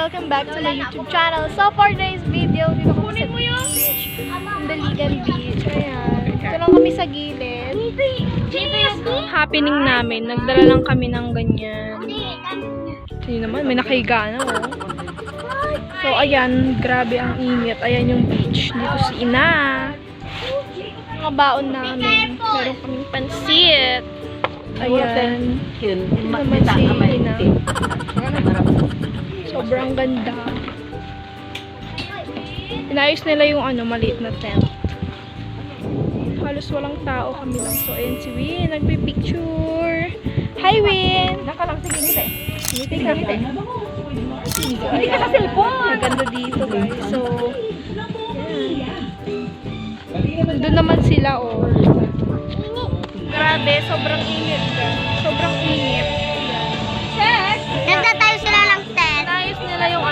welcome back to my YouTube channel. So for today's video, dito kami sa beach. Daligan Beach. Ayan. Dito lang kami sa gilid. Happening namin. Nagdala lang kami ng ganyan. Sino naman? May nakahiga na oh. So ayan, grabe ang init. Ayan yung beach. Dito si Ina. Mga baon namin. Meron kaming pansit. Ayan. Naman si Ina. Sobrang ganda. Inayos nila yung maliit na tent. Halos walang tao kami lang. So, ayan si Win. Nagpipicture. Hi, Win! Nakalang, sige, ngiti. Ngiti ka, ngiti. Hindi ka sa cellphone! Maganda dito, guys. So, ayan. Doon naman sila, oh. Grabe, sobrang init. Sobrang init. Check! Nagtatayo sila ng tent. Ayos nila yung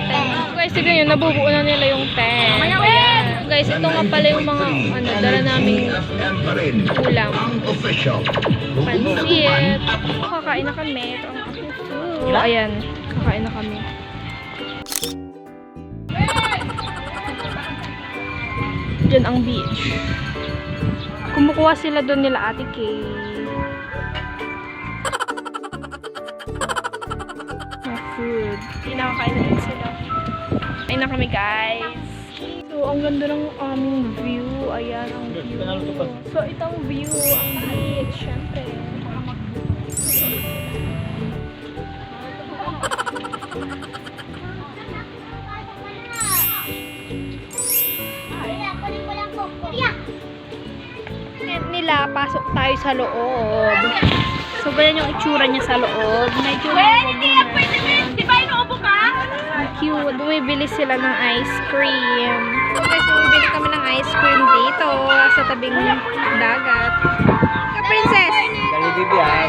tent. Guys, tignan nyo, nabubuo na nila yung tent. Guys, ito nga pala yung mga dala naming ulam. Pansit. Kakain na kami. Ito ang aking food. Ayan, kakain na kami. Diyan ang beach. Kumukuha sila doon nila Ate Kay. Food. Pinakakain na din sila. Kain na kami, guys. So, ang ganda ng aming view. Ayan ang view. So, itong view, ang beach. Siyempre. Nila, pasok tayo sa loob. So, ganyan yung itsura niya sa loob. Medyo Di ba inuubo ka? cute. Bumibili sila ng ice cream. So guys, bumibili kami ng ice cream dito sa tabing dagat. Ka, princess! Dali bibi ha.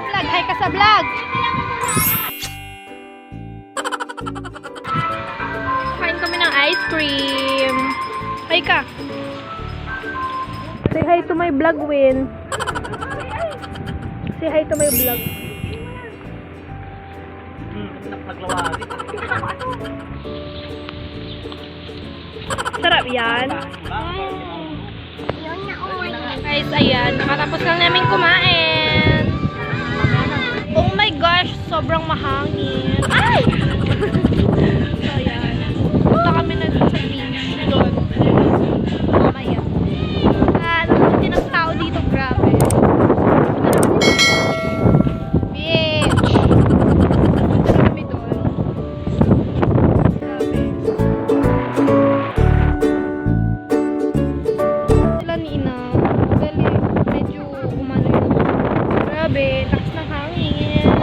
Vlog, hi ka sa vlog! Kain kami ng ice cream. Hi ka! Say hi to my vlog, Win. Say hi to my vlog. Sarap yan. Guys, ayan. Nakatapos lang namin kumain. Oh my gosh, sobrang mahangin. Ay! So, ayan. Punta kami na sa beach. Doon. Mamaya. Nakakiti ng tao dito. Grabe. Beach. Kami doon. Grabe. Sila ni Ina. Galing. Medyo umano yun. Grabe. Lakas ng hangin.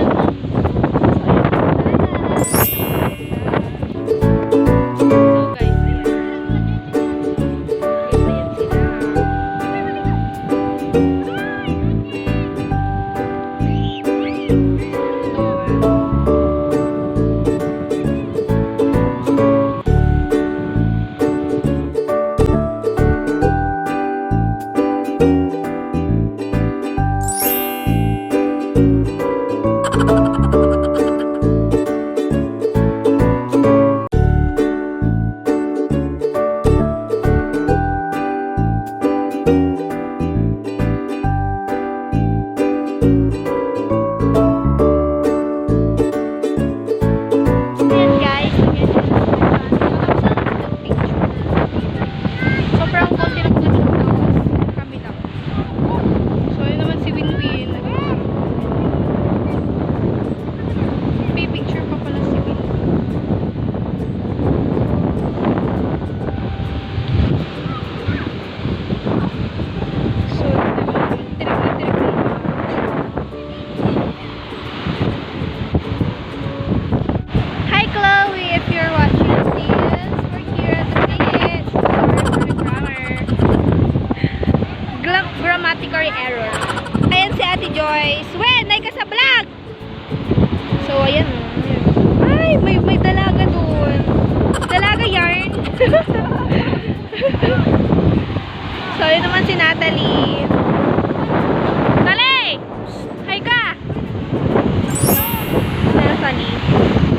So, guys, ayan. Guys, ayan sila. Ayan guys, ayan yung picture. Sobrang konti ng ganito kami lang. So yun naman si Winwin. May picture pa pala si Win. So tirik. Hi Chloe, if you're watching this, we're here at the beach. Sorry for the grammar. Grammatical error. Ayan si Ate Joyce. Wen, ay ka sa vlog! So, ayan. Ay, may dalaga doon. Dalaga yarn. So, yun naman si Natalie. Natalie! Hi ka! Natalie.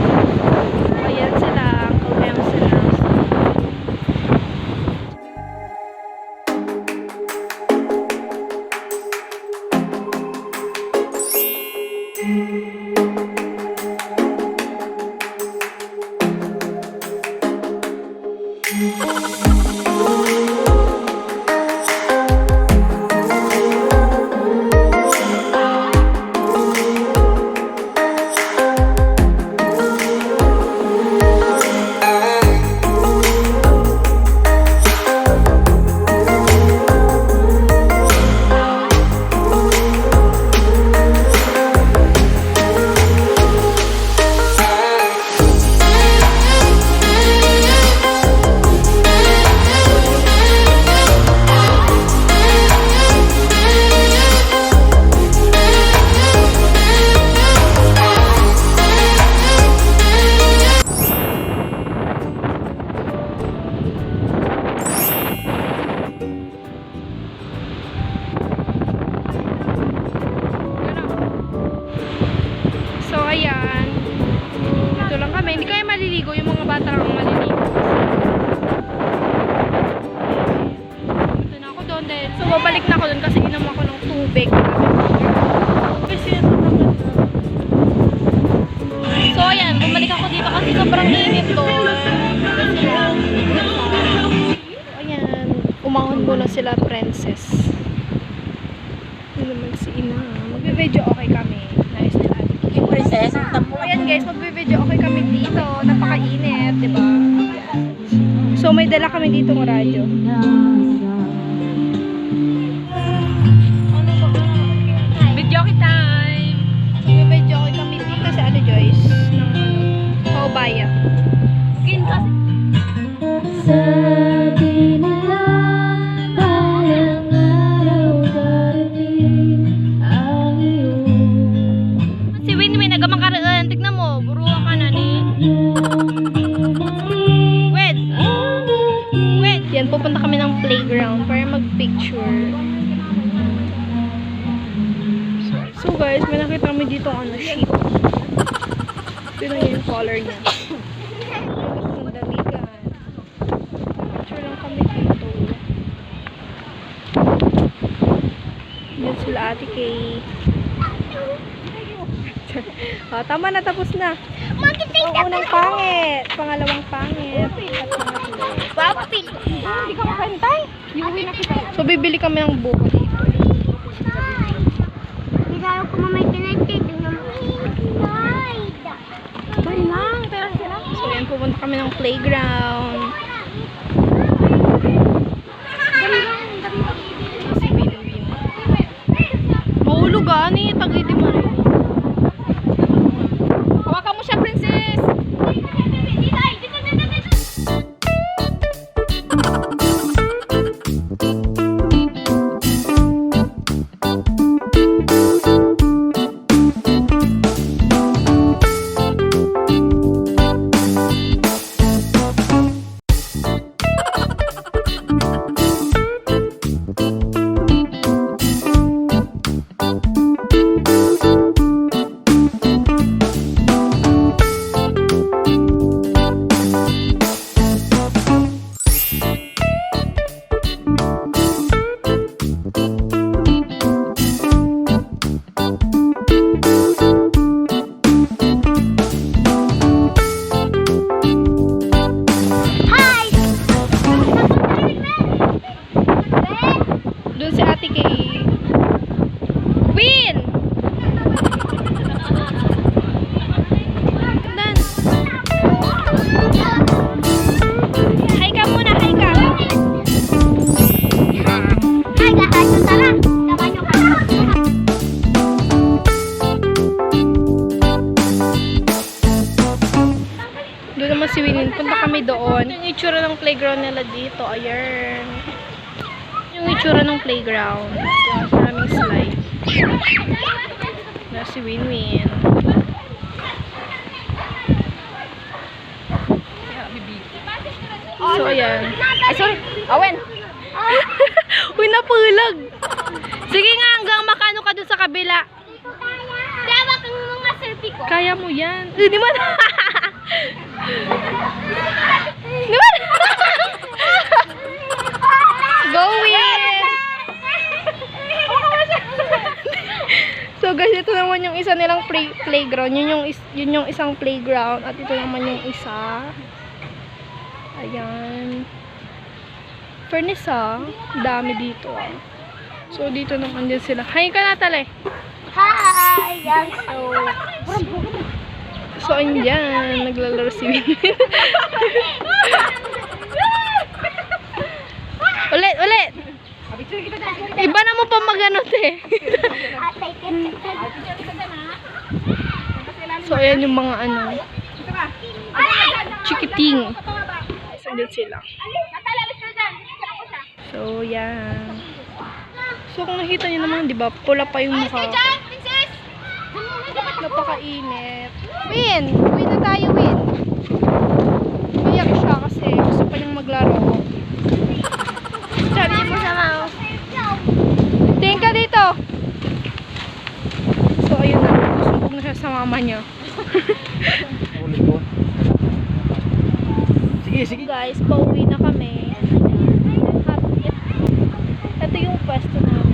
maliligo yung mga bata ang maliligo. Punta na ako doon dahil. So, babalik na ako doon kasi inom ako ng tubig. So, ayan. Bumalik ako dito kasi sobrang init doon. Ayan. Umahon muna sila, princess. Yun naman si Ina. Magbe-video okay kami. Nice nila. Yung princess, ang So, ayan guys, magbe-video okay kami dito. Napakainit, diba? So, may dala kami dito ng radyo. Video okay time! Magbe-video okay kami dito sa ano, Joyce? Paubaya. Skin kasi. Sa dinilang balang araw darating ang iyong Si Winwin, nagamang karaan. Tignan mo, buruan ka na ni. Wait! Wait! Yan, pupunta kami ng playground para mag-picture. So guys, may nakita kami dito ano, sheep. Tignan niyo yung color niya. Ang daligan. Picture lang kami dito. Yan sila Ate Kay. Oh, tama na, tapos na. Ang unang pangit, pangalawang pangit, at pangatlo. Papi! Hindi ka makantay. Yung uwi na kita. So, bibili kami ng buko dito. Hindi tayo kumamay connected. Bye lang, pero sila. So, yan, pupunta kami ng playground. Si Winwin. Mahulog ni, tagidi mo rin. Hawakan mo siya, princess. Hi! Doon si Ate Kay. Win! Dan. Hi ka muna, hi ka. Hi, guys! Tara! Tama nyo ka. Doon naman si Winnie. Punta kami doon. Yung itsura ng playground nila dito. Ayan. Yung itsura ng playground. Yung maraming slide. Na si Winnie. So, ayan. Ay, sorry. Awen. Uy, napulag. Sige nga, hanggang makano ka dun sa kabila. Dawa kang mga selfie ko. Kaya mo yan. Di man. Di man. Go, Win. So, guys, ito naman yung isa nilang playground. Yun yung isang playground. At ito naman yung isa. Ayan. Furnace dami dito So, dito naman din sila. Hi ka, Natale. Hi! Yan, So, andyan. Naglalaro si Winnie. Ulit! Iba na mo pa mag-anot eh. So, ayan yung mga ano. Chikiting. So, andyan sila. So, yan. So, kung nakita nyo naman, di ba, pula pa yung mukha. Napakainit. Win! Uwi na tayo, Win. Umiyak siya kasi gusto pa niyang maglaro. Sabi mo sa mouse. Tingin ka dito. So, ayun na. Sumbog na siya sa mama niya. sige. Guys, pauwi na kami. Ito yung pwesto namin.